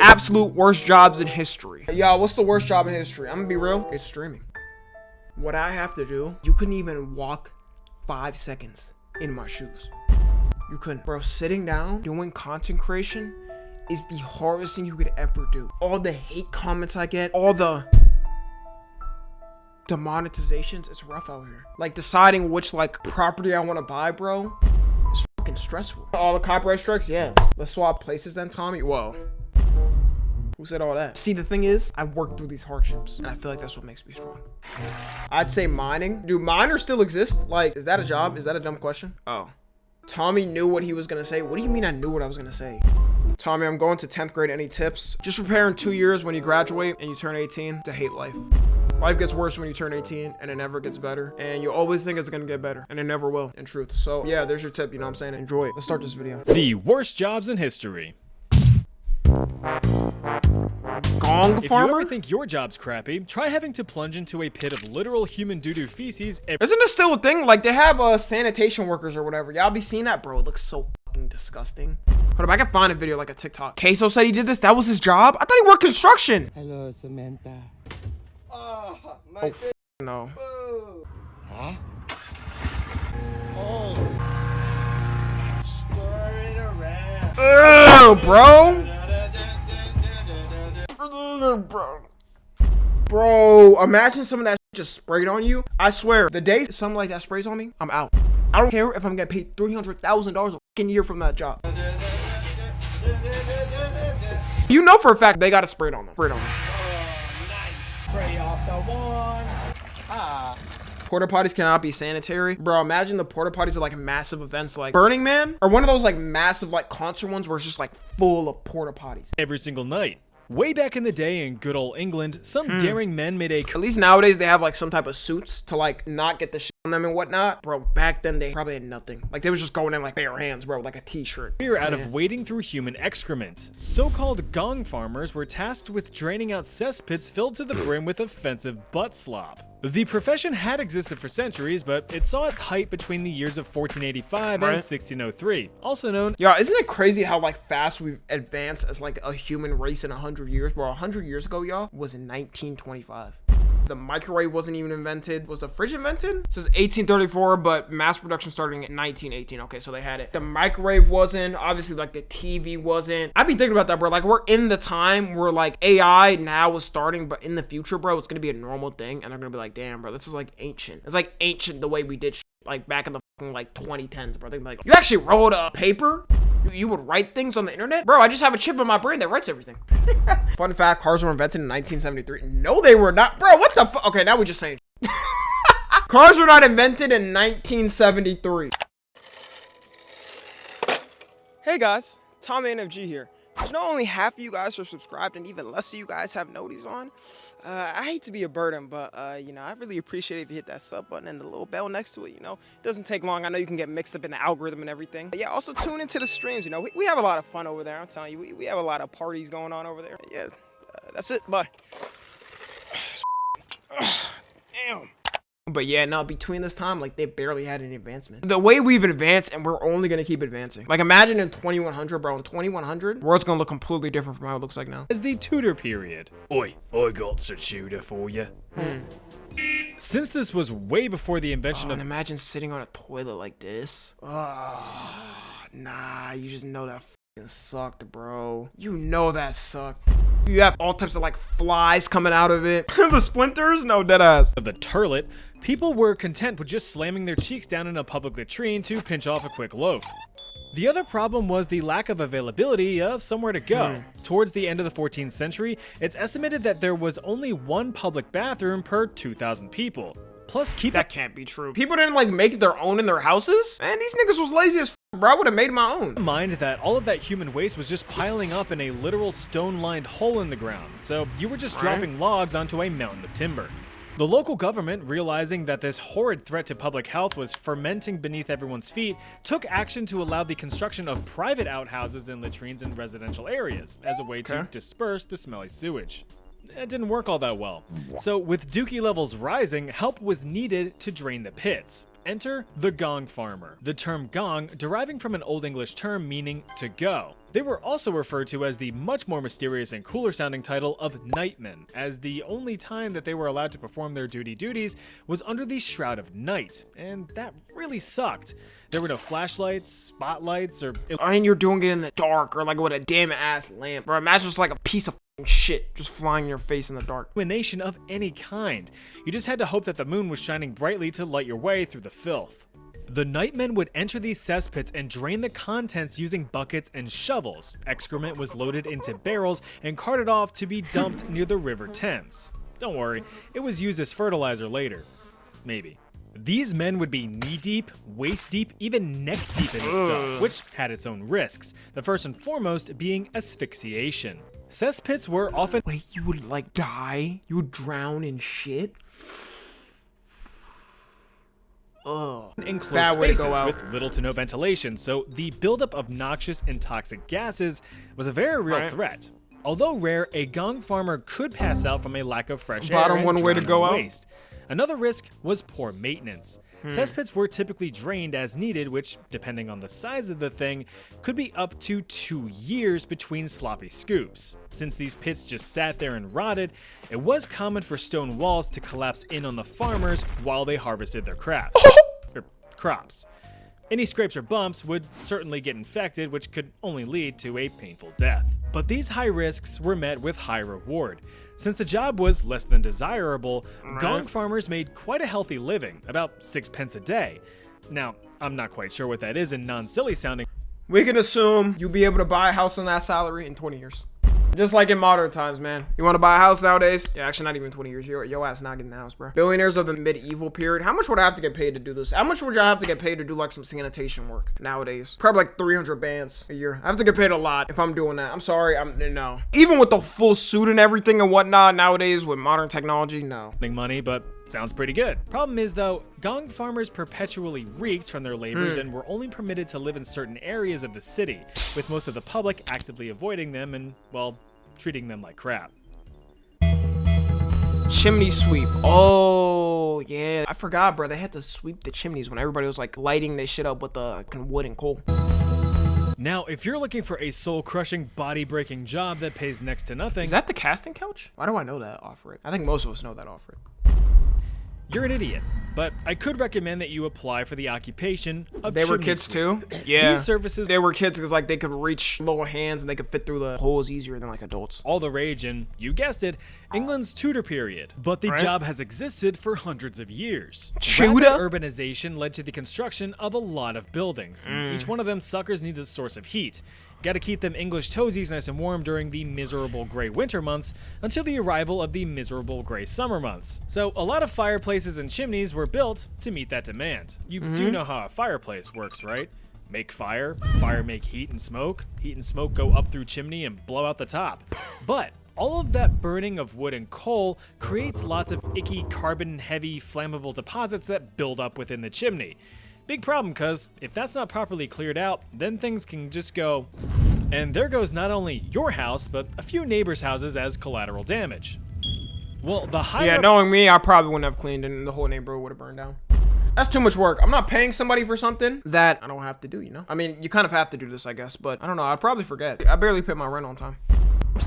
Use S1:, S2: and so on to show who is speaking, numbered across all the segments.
S1: absolute worst jobs in history. Yo, what's the worst job in history? I'm gonna be real. It's streaming. What I have to do, you couldn't even walk 5 seconds in my shoes. You couldn't. Bro, sitting down, doing content creation is the hardest thing you could ever do. All the hate comments I get, all the demonetizations, it's rough out here. Like deciding which like property I want to buy, bro, it's fucking stressful. All the copyright strikes, yeah. Let's swap places then, Tommy. Whoa. Who said all that? See, the thing is, I worked through these hardships, and I feel like that's what makes me strong. I'd say mining. Do miners still exist? Like, is that a job? Is that a dumb question? Oh. Tommy knew what he was gonna say. What do you mean I knew what I was gonna say? Tommy, I'm going to 10th grade. Any tips? Just prepare in 2 years when you graduate and you turn 18 to hate life. Life gets worse when you turn 18 and it never gets better. And you always think it's gonna get better and it never will, in truth. So yeah, there's your tip, you know what I'm saying? Enjoy it. Let's start this video.
S2: The worst jobs in history.
S1: Gong
S2: If you
S1: farmer?
S2: ever think your job's crappy, try having to plunge into a pit of literal human doo-doo feces.
S1: Isn't this still a thing? Like they have sanitation workers or whatever. Y'all be seeing that? Bro, it looks so fucking disgusting. Hold up, I can find a video like a TikTok. Queso said he did this. That was his job? I thought he worked construction.
S3: Hello, Samantha.
S1: Oh, no.
S3: Huh?
S1: Ugh, bro. Bro, imagine some of that shit just sprayed on you. I swear, the day something like that sprays on me, I'm out. I don't care if I'm getting paid $300,000 a fucking year from that job. You know for a fact they got it sprayed on them. Sprayed on them.
S3: Spray off the one.
S1: Porta potties cannot be sanitary. Bro, imagine the porta potties are like massive events like Burning Man or one of those like massive like concert ones where it's just like full of porta potties.
S2: Every single night. Way back in the day in good old England, some daring men made a...
S1: At least nowadays they have like some type of suits to like not get the shit on them and whatnot. Bro, back then they probably had nothing. Like they was just going in like bare hands, bro, like a t-shirt.
S2: career out of wading through human excrement. So-called Gong farmers were tasked with draining out cesspits filled to the brim with offensive butt slop. The profession had existed for centuries, but it saw its height between the years of 1485 and 1603, also known...
S1: Yo, isn't it crazy how like fast we've advanced as like a human race in 100 years? Bro, 100 years ago, y'all, was in 1925. The microwave wasn't even invented. Was the fridge invented? It says 1834, but mass production starting in 1918. Okay, so they had it. The microwave wasn't. Obviously, like the TV wasn't. I'd be thinking about that, bro. Like we're in the time where like AI now is starting, but in the future, bro, it's gonna be a normal thing, and they're gonna be like, damn, bro, this is like ancient. It's like ancient the way we did shit, like back in the fucking like 2010s, bro. They're like, you actually wrote a paper? You would write things on the internet? Bro, I just have a chip in my brain that writes everything. Fun fact, cars were invented in 1973. No, they were not. Bro, what the fuck? Okay, now we're just saying. Cars were not invented in 1973. Hey guys, Tom NFG here. You know, only half of you guys are subscribed and even less of you guys have noties on. I hate to be a burden, but you know, I really appreciate it if you hit that sub button and the little bell next to it. You know, it doesn't take long. I know you can get mixed up in the algorithm and everything. But yeah, also tune into the streams. You know, we have a lot of fun over there. I'm telling you, we have a lot of parties going on over there. Yeah, that's it. Bye. Damn. But yeah, no, between this time, like, they barely had any advancement. The way we've advanced, and we're only gonna keep advancing. Like, imagine in 2100, bro, in 2100, the world's gonna look completely different from how it looks like now.
S2: as the Tudor period. Oi, I got some Tudor for you. Since this was way before the invention
S1: And
S2: of...
S1: imagine sitting on a toilet like this. Nah, you just know that fucking sucked, bro. You know that sucked. You have all types of like flies coming out of it. The splinters? No, deadass.
S2: the turlet, people were content with just slamming their cheeks down in a public latrine to pinch off a quick loaf. The other problem was the lack of availability of somewhere to go. Towards the end of the 14th century, it's estimated that there was only one public bathroom per 2,000 people. Plus,
S1: That can't be true. People didn't like make their own in their houses? Man, these niggas was lazy as f, bro. I would have made my own.
S2: in mind that all of that human waste was just piling up in a literal stone-lined hole in the ground, so you were just dropping logs onto a mountain of timber. The local government, realizing that this horrid threat to public health was fermenting beneath everyone's feet, took action to allow the construction of private outhouses and latrines in residential areas as a way to disperse the smelly sewage. It didn't work all that well. So with dookie levels rising, help was needed to drain the pits. Enter the Gong farmer, the term Gong deriving from an Old English term meaning to go. They were also referred to as the much more mysterious and cooler sounding title of nightmen, as the only time that they were allowed to perform their duties was under the shroud of night, and that really sucked. There were no flashlights, spotlights, or...
S1: And you're doing it in the dark, or like with a damn ass lamp. Bro, imagine just like a piece of shit just flying in your face in the dark.
S2: illumination of any kind. You just had to hope that the moon was shining brightly to light your way through the filth. The nightmen would enter these cesspits and drain the contents using buckets and shovels. Excrement was loaded into barrels and carted off to be dumped near the River Thames. Don't worry, it was used as fertilizer later. Maybe. These men would be knee-deep, waist-deep, even neck-deep in this stuff, which had its own risks, the first and foremost being asphyxiation. Cesspits were often—
S1: Wait, you would like die? You would drown in shit? Ugh.
S2: enclosed spaces with little to no ventilation, so the buildup of noxious and toxic gases was a very real threat. Although rare, a Gong farmer could pass out from a lack of fresh air and
S1: one way to go out.
S2: waste. Another risk was poor maintenance. Cesspits were typically drained as needed, which, depending on the size of the thing, could be up to 2 years between sloppy scoops. Since these pits just sat there and rotted, it was common for stone walls to collapse in on the farmers while they harvested their crops. Any scrapes or bumps would certainly get infected, which could only lead to a painful death. But these high risks were met with high reward. Since the job was less than desirable, Gong farmers made quite a healthy living, about 6 pence a day. Now, I'm not quite sure what that is in non-silly sounding.
S1: We can assume you'll be able to buy a house on that salary in 20 years. Just like in modern times, man. You want to buy a house nowadays? Yeah, actually not even 20 years. Your ass not getting a house, bro. Billionaires of the medieval period. How much would I have to get paid to do this? How much would I have to get paid to do like some sanitation work nowadays? Probably like 300 bands a year. I have to get paid a lot if I'm doing that. I'm sorry, no. Even with the full suit and everything and whatnot nowadays with modern technology, no.
S2: Money, but sounds pretty good. Problem is though, Gong farmers perpetually reeked from their labors and were only permitted to live in certain areas of the city, with most of the public actively avoiding them and, well, treating them like crap.
S1: Chimney sweep. Oh, yeah. I forgot, bro. They had to sweep the chimneys when everybody was like lighting this shit up with the wood and coal.
S2: Now, if you're looking for a soul-crushing, body-breaking job that pays next to nothing—
S1: Is that the casting couch? Why do I know that off rip? I think most of us know that off rip.
S2: you're an idiot. But I could recommend that you apply for the occupation of
S1: They were
S2: chimney
S1: kids
S2: sweep.
S1: too? Yeah.
S2: These services—
S1: They were kids because like they could reach little hands and they could fit through the holes easier than like adults.
S2: all the rage in, you guessed it, England's Tudor period. But the job has existed for hundreds of years.
S1: Tudor?
S2: Rapid urbanization led to the construction of a lot of buildings. And each one of them suckers needs a source of heat. Gotta keep them English toesies nice and warm during the miserable gray winter months until the arrival of the miserable gray summer months. So a lot of fireplaces and chimneys were built to meet that demand. You do know how a fireplace works, right? Make fire, fire make heat and smoke go up through chimney and blow out the top. But all of that burning of wood and coal creates lots of icky carbon-heavy flammable deposits that build up within the chimney. Big problem, cause if that's not properly cleared out, then things can just go, and there goes not only your house, but a few neighbors' houses as collateral damage. Well, the higher—
S1: Yeah, knowing me, I probably wouldn't have cleaned and the whole neighborhood would have burned down. That's too much work. I'm not paying somebody for something that I don't have to do, you know? I mean, you kind of have to do this, I guess, but I don't know. I'd probably forget. I barely pay my rent on time.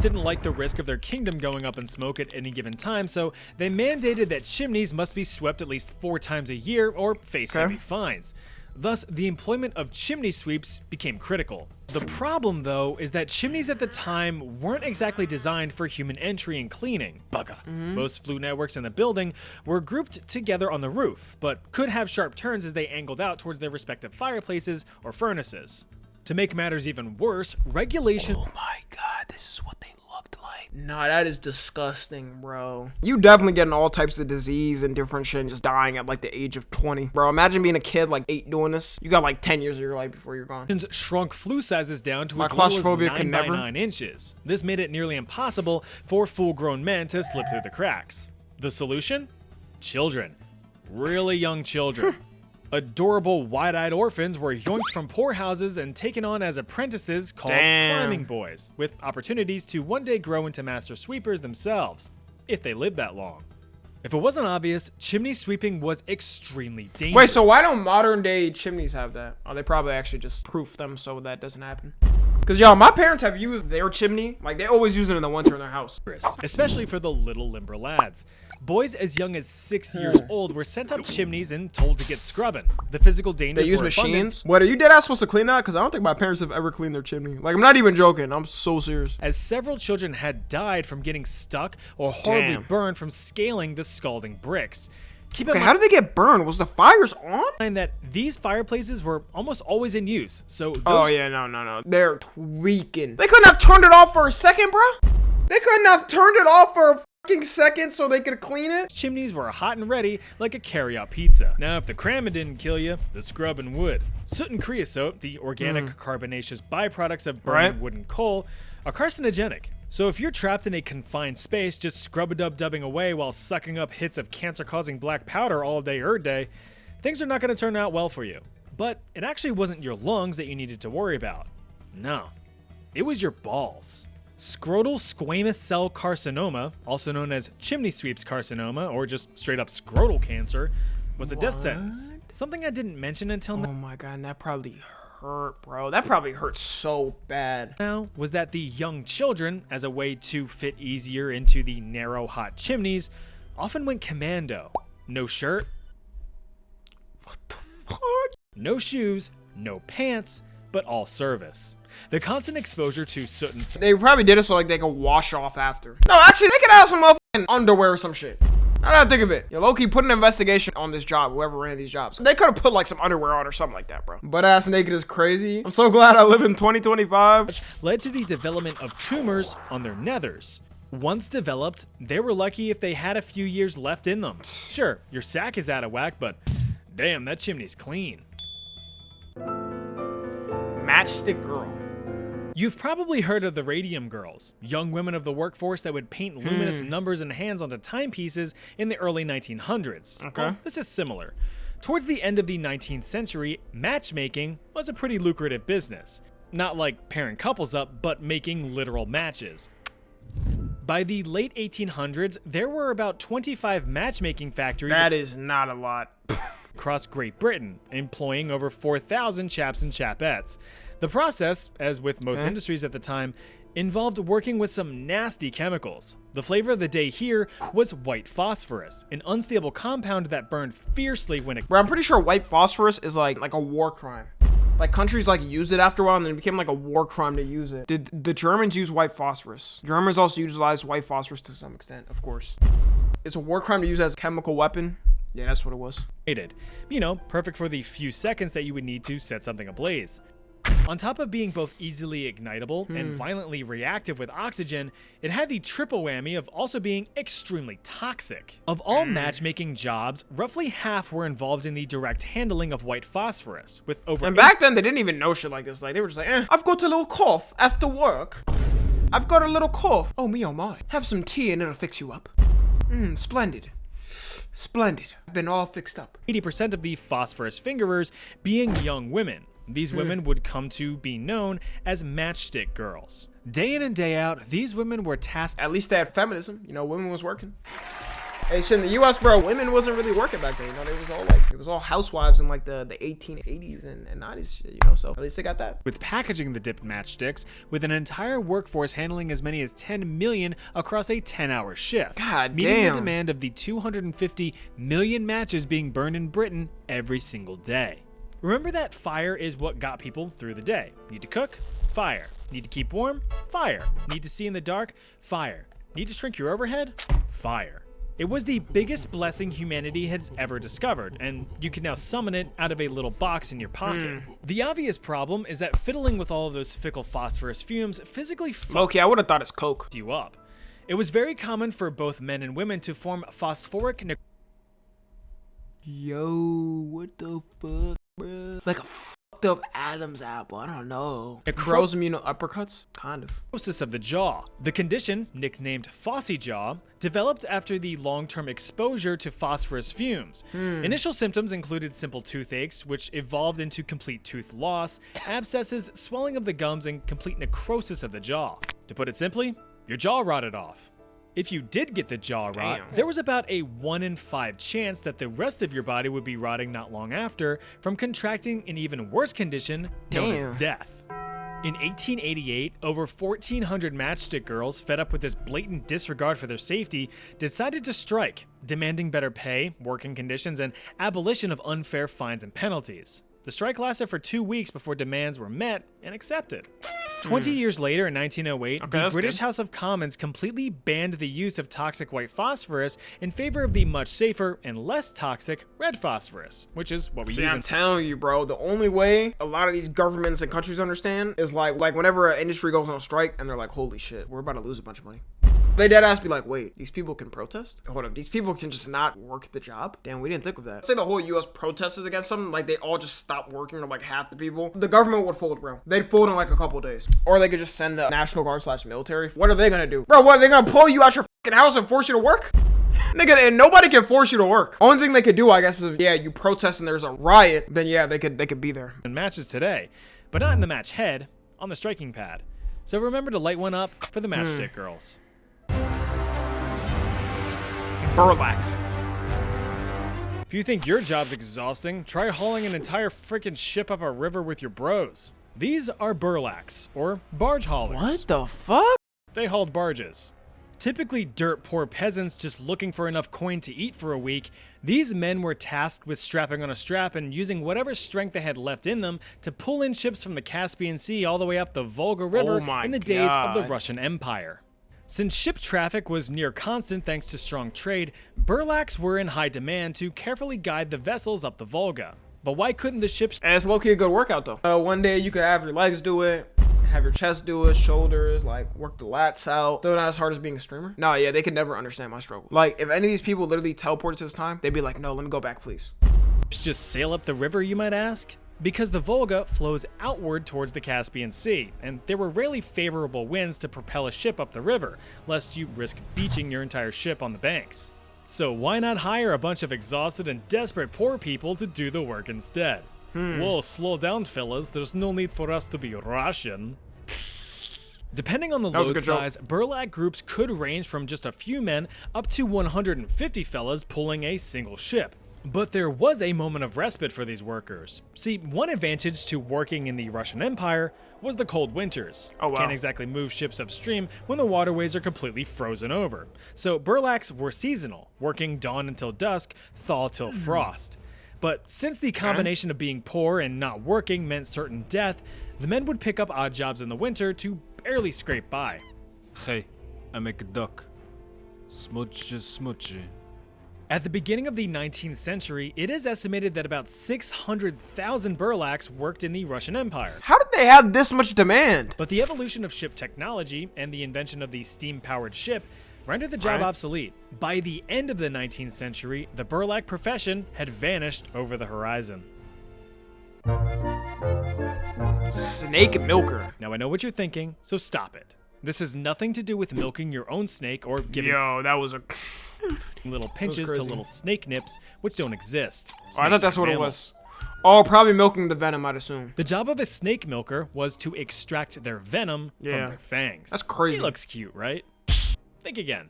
S2: didn't like the risk of their kingdom going up in smoke at any given time, so they mandated that chimneys must be swept at least 4 times a year or face heavy fines. Thus, the employment of chimney sweeps became critical. The problem, though, is that chimneys at the time weren't exactly designed for human entry and cleaning. Bugger. Most flue networks in the building were grouped together on the roof, but could have sharp turns as they angled out towards their respective fireplaces or furnaces. To make matters even worse, regulation—
S1: Oh my god, this is what they looked like. Nah, that is disgusting, bro. You definitely getting all types of disease and different shit and just dying at like the age of 20. Bro, imagine being a kid like 8 doing this. You got like 10 years of your life before you're gone.
S2: shrunk flue sizes down to
S1: My
S2: as little as
S1: claustrophobia
S2: 9
S1: can
S2: by
S1: never.
S2: 9 inches. This made it nearly impossible for full-grown men to slip through the cracks. The solution? Children. Really young children. Adorable, wide-eyed orphans were yoinked from poor houses and taken on as apprentices called climbing boys, with opportunities to one day grow into master sweepers themselves, if they lived that long. If it wasn't obvious, chimney sweeping was extremely dangerous.
S1: Wait, so why don't modern day chimneys have that? Oh, they probably actually just proof them so that doesn't happen. Cause y'all, my parents have used their chimney. Like, they always use it in the winter in their house.
S2: Especially for the little limber lads. Boys as young as 6 years old were sent up chimneys and told to get scrubbing. The physical dangers
S1: They use
S2: were
S1: machines?
S2: abundant.
S1: What, are you dead ass supposed to clean that? Cause I don't think my parents have ever cleaned their chimney. Like, I'm not even joking. I'm so serious.
S2: As several children had died from getting stuck or horribly
S1: Damn.
S2: burned from scaling the scalding bricks. Keep in
S1: Okay, how did they get burned? Was the fires on?
S2: mind that these fireplaces were almost always in use, so those
S1: Oh, yeah, no. They're tweaking. They couldn't have turned it off for a second, bro? They couldn't have turned it off for a fucking second so they could clean it?
S2: chimneys were hot and ready like a carry-out pizza. Now, if the cramming didn't kill you, the scrubbing would. Soot and creosote, the organic carbonaceous byproducts of burning
S1: Right.
S2: wood and coal, are carcinogenic. So if you're trapped in a confined space just scrub-a-dub-dubbing away while sucking up hits of cancer-causing black powder all day things are not going to turn out well for you. But it actually wasn't your lungs that you needed to worry about. No, it was your balls. Scrotal squamous cell carcinoma, also known as chimney sweeps carcinoma or just straight up scrotal cancer, was a death sentence. Something I didn't mention until
S1: Oh my god, and that probably hurt, bro. That probably hurt so bad.
S2: now was that the young children, as a way to fit easier into the narrow hot chimneys, often went commando. No shirt, no shoes, no pants, but all service. The constant exposure to soot and
S1: They probably did it so like they could wash off after. No, actually, they could have some motherfucking underwear or some shit. Now that I think of it, yo, low-key put an investigation on this job, whoever ran these jobs. They could have put like some underwear on or something like that, bro. Butt ass naked is crazy. I'm so glad I live in 2025.
S2: led to the development of tumors on their nethers. Once developed, they were lucky if they had a few years left in them. Sure, your sack is out of whack, but damn, that chimney's clean.
S1: Matchstick girl.
S2: You've probably heard of the radium girls, young women of the workforce that would paint luminous numbers and hands onto timepieces in the early 1900s.
S1: Okay.
S2: Well, this is similar. Towards the end of the 19th century, matchmaking was a pretty lucrative business. Not like pairing couples up, but making literal matches. By the late 1800s, there were about 25 matchmaking factories
S1: That is not a lot.
S2: across Great Britain, employing over 4,000 chaps and chapettes. The process, as with most industries at the time, involved working with some nasty chemicals. The flavor of the day here was white phosphorus, an unstable compound that burned fiercely when it
S1: Bro, I'm pretty sure white phosphorus is like a war crime. Like countries like used it after a while and then it became like a war crime to use it. Did the Germans use white phosphorus? Germans also utilized white phosphorus to some extent, of course. It's a war crime to use as a chemical weapon. Yeah, that's what it was.
S2: created. You know, perfect for the few seconds that you would need to set something ablaze. On top of being both easily ignitable and violently reactive with oxygen, it had the triple whammy of also being extremely toxic. Of all matchmaking jobs, roughly half were involved in the direct handling of white phosphorus, with over
S1: And back then, they didn't even know shit like this. Like, they were just like, I've got a little cough after work. I've got a little cough. Oh, me, oh my. Have some tea and it'll fix you up. Splendid. Splendid. I've been all fixed up.
S2: 80% of the phosphorus fingerers being young women. These women would come to be known as matchstick girls. Day in and day out, these women were tasked
S1: At least they had feminism. You know, women was working. Hey, shit, in the U.S., bro, women wasn't really working back then. You know, it was all housewives in like the 1880s and 90s, shit, you know. So at least they got that.
S2: with packaging the dipped matchsticks, with an entire workforce handling as many as 10 million across a 10-hour shift,
S1: God
S2: meeting
S1: damn.
S2: the demand of the 250 million matches being burned in Britain every single day. Remember that fire is what got people through the day. Need to cook? Fire. Need to keep warm? Fire. Need to see in the dark? Fire. Need to shrink your overhead? Fire. It was the biggest blessing humanity has ever discovered, and you can now summon it out of a little box in your pocket. The obvious problem is that fiddling with all of those fickle phosphorus fumes physically
S1: Loki, I would have thought it's coke.
S2: you up. It was very common for both men and women to form phosphoric
S1: Yo, what the fuck, bro? Like a fucked up Adam's apple. I don't know. Crows immune uppercuts? Kind of.
S2: necrosis of the jaw. The condition, nicknamed Fossy jaw, developed after the long-term exposure to phosphorus fumes. Initial symptoms included simple toothaches, which evolved into complete tooth loss, abscesses, swelling of the gums, and complete necrosis of the jaw. To put it simply, your jaw rotted off. If you did get the jaw rot,
S1: Damn.
S2: there was about a 1 in 5 chance that the rest of your body would be rotting not long after from contracting an even worse condition known as
S1: Damn.
S2: death. In 1888, over 1,400 Matchstick girls, fed up with this blatant disregard for their safety, decided to strike, demanding better pay, working conditions, and abolition of unfair fines and penalties. The strike lasted for 2 weeks before demands were met and accepted. 20 years later, in 1908, the
S1: that's
S2: British
S1: good.
S2: House of Commons completely banned the use of toxic white phosphorus in favor of the much safer and less toxic red phosphorus, which is what we
S1: See,
S2: use
S1: I'm
S2: in
S1: telling you, bro, the only way a lot of these governments and countries understand is like whenever an industry goes on strike and they're like, holy shit, we're about to lose a bunch of money. They dead ass be like, wait, these people can protest? Hold up, these people can just not work the job? Damn, we didn't think of that. Say the whole US protested against something, like they all just stopped working, or like half the people. The government would fold, bro. They'd fold in like a couple days. Or they could just send the National Guard / military. What are they gonna do? Bro, what are they gonna pull you out your fucking house and force you to work? Nigga, and nobody can force you to work. Only thing they could do, I guess, is yeah, you protest and there's a riot, then yeah, they could be there.
S2: matches today, but not in the match head, on the striking pad. So remember to light one up for the Matchstick girls.
S1: Burlac.
S2: If you think your job's exhausting, try hauling an entire freaking ship up a river with your bros. These are Burlacs, or barge haulers.
S1: What the fuck?
S2: They hauled barges. Typically dirt poor peasants just looking for enough coin to eat for a week, these men were tasked with strapping on a strap and using whatever strength they had left in them to pull in ships from the Caspian Sea all the way up the Volga River
S1: my
S2: in the days of the
S1: God.
S2: Russian Empire. Since ship traffic was near constant thanks to strong trade, Burlacs were in high demand to carefully guide the vessels up the Volga. But why couldn't the ships
S1: And it's low-key a good workout though. One day you could have your legs do it, have your chest do it, shoulders, like work the lats out. Still not as hard as being a streamer. No, yeah, they could never understand my struggle. Like if any of these people literally teleported to this time, they'd be like, no, let me go back, please.
S2: just sail up the river, you might ask? Because the Volga flows outward towards the Caspian Sea, and there were rarely favorable winds to propel a ship up the river, lest you risk beaching your entire ship on the banks. So why not hire a bunch of exhausted and desperate poor people to do the work instead? Whoa, slow down, fellas. There's no need for us to be Russian. Depending on the
S1: was a
S2: load
S1: good joke.
S2: size, Burlac groups could range from just a few men up to 150 fellas pulling a single ship. But there was a moment of respite for these workers. See, one advantage to working in the Russian Empire was the cold winters.
S1: Oh, wow.
S2: Can't exactly move ships upstream when the waterways are completely frozen over. So Burlacs were seasonal, working dawn until dusk, thaw till frost. But since the combination of being poor and not working meant certain death, the men would pick up odd jobs in the winter to barely scrape by.
S4: Hey, I make a duck. Smudge, smudge.
S2: At the beginning of the 19th century, it is estimated that about 600,000 Burlacs worked in the Russian Empire.
S1: How did they have this much demand?
S2: But the evolution of ship technology and the invention of the steam-powered ship rendered the job
S1: Right.
S2: obsolete. By the end of the 19th century, the Burlac profession had vanished over the horizon.
S1: Snake milker.
S2: Now I know what you're thinking, so stop it. This has nothing to do with milking your own snake or giving
S1: Yo, that was a.
S2: little pinches to
S1: crazy.
S2: little snake nips, which don't exist.
S1: Oh, I
S2: Snakes
S1: thought that's
S2: are
S1: what it
S2: mammals.
S1: was. Oh, probably milking the venom, I'd assume.
S2: The job of a snake milker was to extract their venom from
S1: Yeah.
S2: their fangs.
S1: That's crazy.
S2: He looks cute, right? Think again.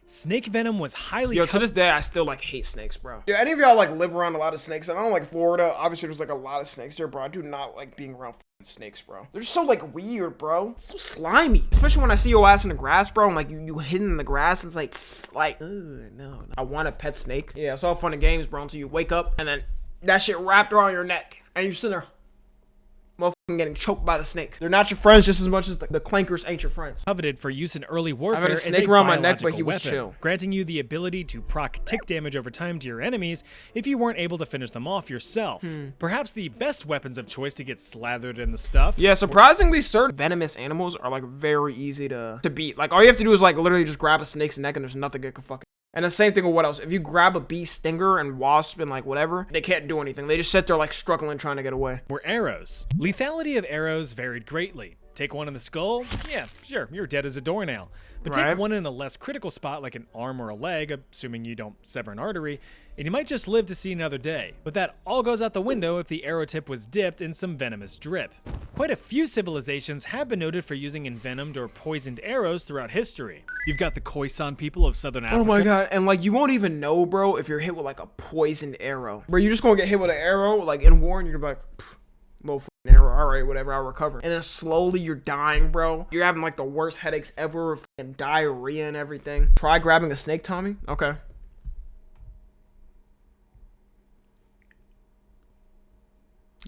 S2: Snake venom was highly
S1: Yo, to this day, I still like hate snakes, bro. Do any of y'all like live around a lot of snakes? I don't like Florida. Obviously, there's like a lot of snakes there, bro. I do not like being around f***ing snakes, bro. They're just so like weird, bro. So slimy. Especially when I see your ass in the grass, bro. And like you hidden in the grass, and it's like, no. I want a pet snake. Yeah, it's all fun and games, bro. Until you wake up and then that shit wrapped around your neck, and you're sitting there. Motherfucking getting choked by the snake. They're not your friends just as much as the clankers ain't your friends.
S2: coveted for use in early warfare
S1: had a
S2: as
S1: snake
S2: a
S1: around my neck, but
S2: biological
S1: he was
S2: weapon,
S1: chill.
S2: granting you the ability to proc tick damage over time to your enemies if you weren't able to finish them off yourself. Perhaps the best weapons of choice to get slathered in the stuff.
S1: Yeah, surprisingly, certain venomous animals are like very easy to beat. Like all you have to do is like literally just grab a snake's neck and there's nothing it can fucking. And the same thing with what else? If you grab a bee stinger and wasp and like whatever, they can't do anything. They just sit there like struggling trying to get away.
S2: Were arrows. Lethality of arrows varied greatly. Take one in the skull? Yeah, sure, you're dead as a doornail. But
S1: Right.
S2: take one in a less critical spot like an arm or a leg, assuming you don't sever an artery, and you might just live to see another day. But that all goes out the window if the arrow tip was dipped in some venomous drip. Quite a few civilizations have been noted for using envenomed or poisoned arrows throughout history. You've got the Khoisan people of southern Africa.
S1: Oh my god, and like you won't even know, bro, if you're hit with like a poisoned arrow. Bro, you're just gonna get hit with an arrow, like in war, and you're gonna be like, little f***ing arrow, alright, whatever, I'll recover. And then slowly you're dying, bro. You're having like the worst headaches ever, and diarrhea and everything. Try grabbing a snake, Tommy? Okay.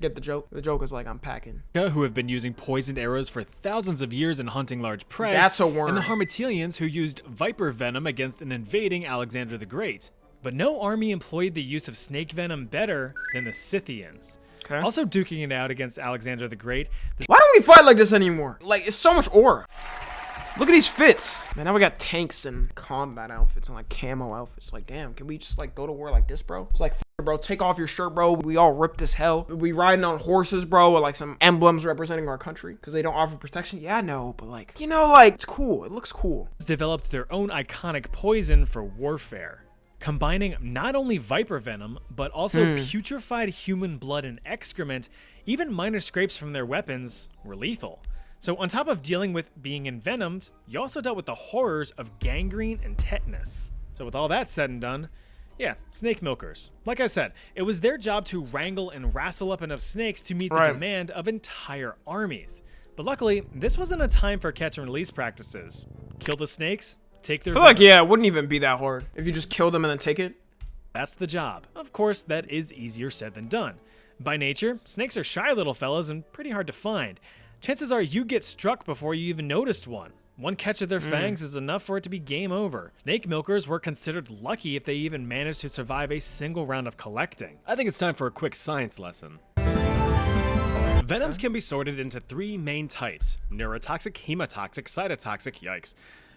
S1: Get the joke? The joke is like, I'm packing.
S2: Who have been using poisoned arrows for thousands of years in hunting large prey.
S1: That's a worm.
S2: And the Harmatilians who used viper venom against an invading Alexander the Great. But no army employed the use of snake venom better than the Scythians.
S1: Okay.
S2: Also duking it out against Alexander the Great.
S1: Why don't we fight like this anymore? Like, it's so much aura. Look at these fits. Man, now we got tanks and combat outfits and like camo outfits. Like, damn, can we just like go to war like this, bro? It's like, bro, take off your shirt, bro. We all ripped as hell. We riding on horses, bro, with like some emblems representing our country because they don't offer protection. Yeah, I know, but like, you know, like, it's cool. It looks cool.
S2: Developed their own iconic poison for warfare, combining not only viper venom, but also putrefied human blood and excrement. Even minor scrapes from their weapons were lethal. So on top of dealing with being envenomed, you also dealt with the horrors of gangrene and tetanus. So with all that said and done, yeah, snake milkers. Like I said, it was their job to wrangle and wrestle up enough snakes to meet the demand of entire armies. But luckily, this wasn't a time for catch and release practices. Kill the snakes, take their
S1: I feel like, yeah, it wouldn't even be that hard if you just kill them and then take it.
S2: That's the job. Of course, that is easier said than done. By nature, snakes are shy little fellas and pretty hard to find. Chances are you get struck before you even noticed one. One catch of their fangs is enough for it to be game over. Snake milkers were considered lucky if they even managed to survive a single round of collecting.
S4: I think it's time for a quick science lesson.
S2: Venoms can be sorted into three main types: neurotoxic, hemotoxic, cytotoxic, yikes.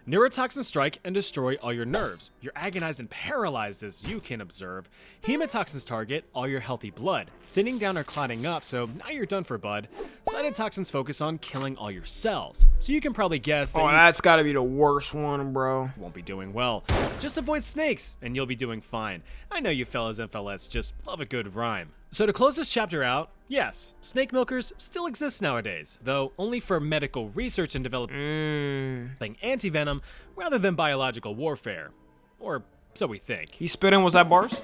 S2: Neurotoxins strike and destroy all your nerves. You're agonized and paralyzed as you can observe. Hemotoxins target all your healthy blood, thinning down or clotting up, so now you're done for, bud. Cytotoxins focus on killing all your cells, so you can probably guess that
S1: That's gotta be the worst one, bro.
S2: you won't be doing well. Just avoid snakes, and you'll be doing fine. I know you fellas and fellettes just love a good rhyme. So to close this chapter out, yes, snake milkers still exist nowadays, though only for medical research and developing anti-venom rather than biological warfare. Or so we think.
S1: He spitting, was that bars?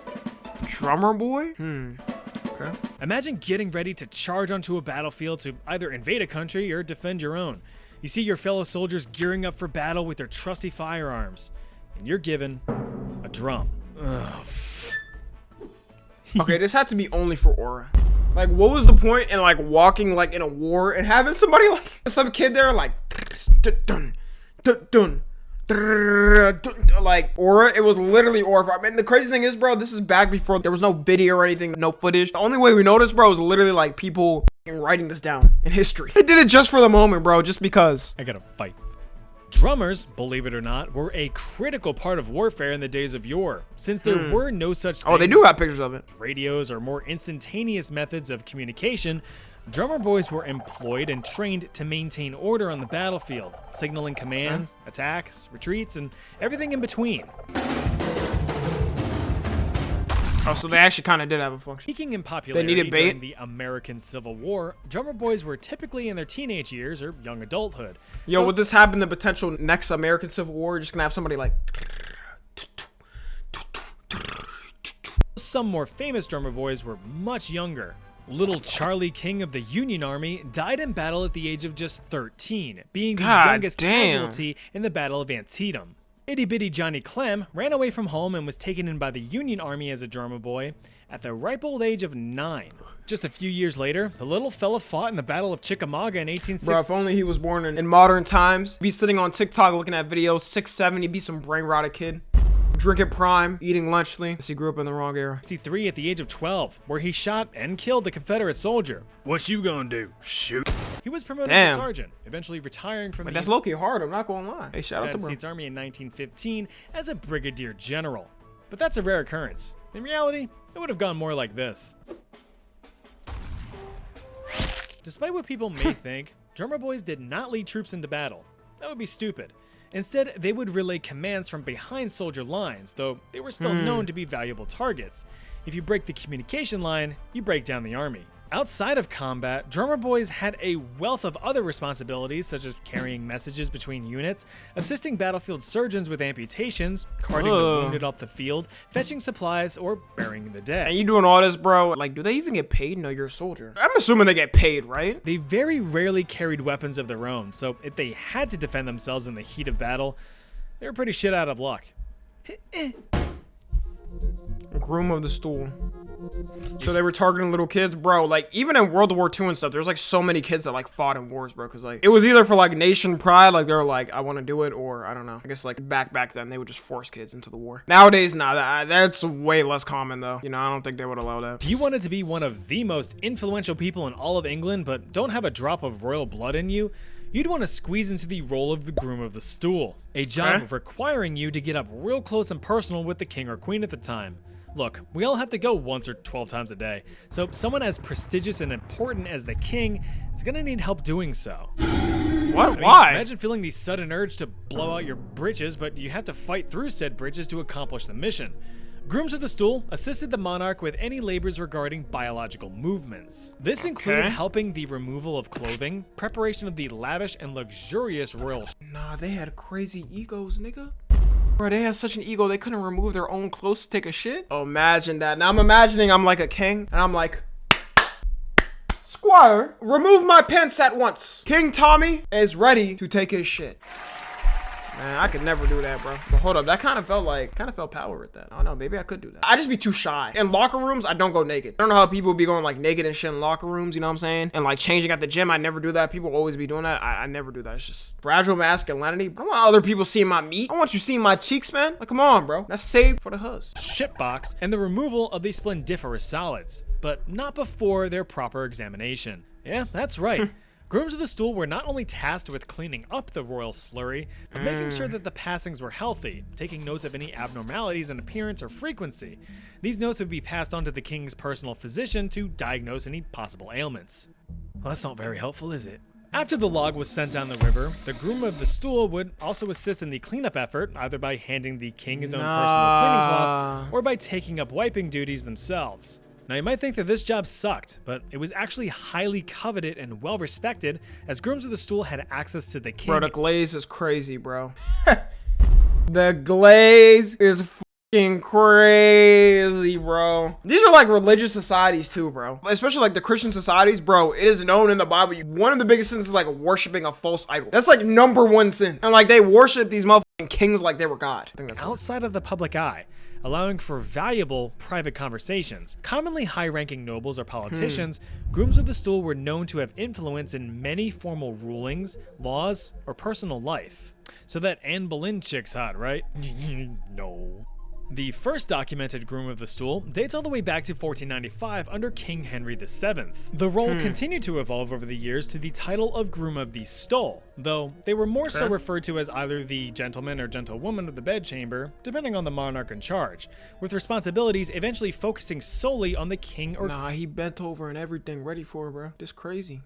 S1: Drummer boy? Okay.
S2: Imagine getting ready to charge onto a battlefield to either invade a country or defend your own. You see your fellow soldiers gearing up for battle with their trusty firearms, and you're given a drum. Ugh.
S1: Okay, this had to be only for aura. Like, what was the point in like walking like in a war and having somebody like some kid there like dun dun dun dun, like aura? It was literally aura. I mean, the crazy thing is, bro, this is back before there was no video or anything, no footage. The only way we noticed, bro, was literally like people writing this down in history. They did it just for the moment, bro, just because.
S2: I gotta fight. Drummers, believe it or not, were a critical part of warfare in the days of yore, since there were no such things
S1: Oh, they do have pictures of it.
S2: as radios or more instantaneous methods of communication. Drummer boys were employed and trained to maintain order on the battlefield, signaling commands, attacks, retreats, and everything in between.
S1: Oh, so they actually kind of did have a function.
S2: Peaking in popularity
S1: needed bait?
S2: during the American Civil War, drummer boys were typically in their teenage years or young adulthood.
S1: Yo, would this happen the potential next American Civil War? You're just gonna have somebody like.
S2: Some more famous drummer boys were much younger. Little Charlie King of the Union Army died in battle at the age of just 13, being the
S1: God
S2: youngest
S1: damn.
S2: casualty in the Battle of Antietam. Itty bitty Johnny Clem ran away from home and was taken in by the Union Army as a drummer boy at the ripe old age of 9. Just a few years later, the little fella fought in the Battle of Chickamauga in 1860.
S1: Bro, if only he was born in modern times. Be sitting on TikTok looking at videos, 6'7", he'd be some brain rotted kid. Drinking prime, eating lunchly. He grew up in the wrong era.
S2: 63 at the age of 12, where he shot and killed a Confederate soldier.
S4: What you gonna do? Shoot?
S2: He was promoted to
S1: Damn.
S2: sergeant, eventually retiring from
S1: But
S2: the
S1: that's low-key hard, I'm not gonna lie. Hey, shout out to
S2: United
S1: bro.
S2: States Army in 1915 as a brigadier general. But that's a rare occurrence. In reality, it would have gone more like this. Despite what people may think, drummer boys did not lead troops into battle. That would be stupid. Instead, they would relay commands from behind soldier lines, though they were still known to be valuable targets. If you break the communication line, you break down the army. Outside of combat, drummer boys had a wealth of other responsibilities, such as carrying messages between units, assisting battlefield surgeons with amputations, carting the wounded up the field, fetching supplies, or burying the dead.
S1: And you doing all this, bro? Like, do they even get paid? No, you're a soldier. I'm assuming they get paid, right?
S2: They very rarely carried weapons of their own, so if they had to defend themselves in the heat of battle, they were pretty shit out of luck.
S1: Groom of the stool. So they were targeting little kids, bro. Like, even in World War II and stuff, there's like so many kids that like fought in wars, bro. Cause like it was either for like nation pride, like they're like, I want to do it, or I don't know. I guess like back then they would just force kids into the war. Nowadays, nah, that's way less common though. You know, I don't think they would allow that.
S2: If you wanted to be one of the most influential people in all of England, but don't have a drop of royal blood in you, you'd want to squeeze into the role of the groom of the stool, a job requiring you to get up real close and personal with the king or queen at the time. Look, we all have to go once or 12 times a day, so someone as prestigious and important as the king is gonna need help doing so.
S1: What? Why?
S2: Imagine feeling the sudden urge to blow out your britches, but you have to fight through said britches to accomplish the mission. Grooms of the stool assisted the monarch with any labors regarding biological movements. This included helping the removal of clothing, preparation of the lavish and luxurious royal.
S1: Nah, they had crazy egos, nigga. Bro, they had such an ego, they couldn't remove their own clothes to take a shit. Oh, imagine that. Now I'm imagining I'm like a king, and I'm like, Squire, remove my pants at once. King Tommy is ready to take his shit. Man, I could never do that, bro. But hold up, that kind of felt power with that. I don't know, maybe I could do that. I'd just be too shy. In locker rooms, I don't go naked. I don't know how people be going like naked and shit in locker rooms, you know what I'm saying? And like changing at the gym, I never do that. People always be doing that. I never do that. It's just fragile masculinity. I don't want other people seeing my meat. I want you seeing my cheeks, man. Like, come on, bro. That's saved for the hus.
S2: Shitbox and the removal of the splendiferous solids, but not before their proper examination. Yeah, that's right. Grooms of the stool were not only tasked with cleaning up the royal slurry, but making sure that the passings were healthy, taking notes of any abnormalities in appearance or frequency. These notes would be passed on to the king's personal physician to diagnose any possible ailments. Well, that's not very helpful, is it? After the log was sent down the river, the groom of the stool would also assist in the cleanup effort, either by handing the king his own personal cleaning cloth, or by taking up wiping duties themselves. Now you might think that this job sucked, but it was actually highly coveted and well respected, as grooms of the stool had access to the king.
S1: Bro, the glaze is crazy, bro. The glaze is fucking crazy, bro. These are like religious societies too, bro. Especially like the Christian societies, bro. It is known in the Bible, one of the biggest sins is like worshiping a false idol. That's like #1 sin. And like they worship these motherfucking kings like they were God.
S2: Outside of the public eye, allowing for valuable private conversations. Commonly high-ranking nobles or politicians, grooms of the stool were known to have influence in many formal rulings, laws, or personal life. So that Anne Boleyn chick's hot, right? No. The first documented groom of the stool dates all the way back to 1495 under King Henry VII. The role continued to evolve over the years to the title of groom of the stole, though they were more so referred to as either the gentleman or gentlewoman of the bedchamber, depending on the monarch in charge, with responsibilities eventually focusing solely on the king or...
S1: Nah, he bent over and everything ready for her, bro. This crazy.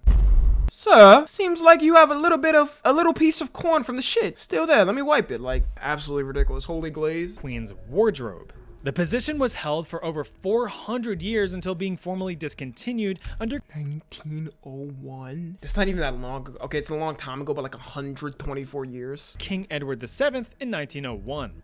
S1: Sir, seems like you have a little piece of corn from the shit still there. Let me wipe it. Like, absolutely ridiculous. Holy glaze.
S2: Queen's wardrobe. The position was held for over 400 years until being formally discontinued under
S1: 1901. That's not even that long ago. Okay, it's a long time ago, but like 124 years.
S2: King Edward VII in 1901.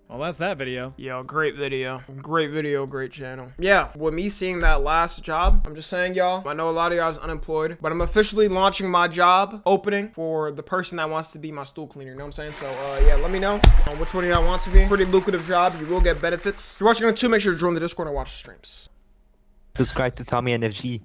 S2: Well, that's that video.
S1: Yo, great video. Great video, great channel. Yeah, with me seeing that last job, I'm just saying, y'all, I know a lot of y'all is unemployed, but I'm officially launching my job opening for the person that wants to be my stool cleaner. You know what I'm saying? So, yeah, let me know which one of y'all want to be. Pretty lucrative job. You will get benefits. If you're watching on 2, make sure to join the Discord and watch the streams.
S5: Subscribe to Tommy NFG.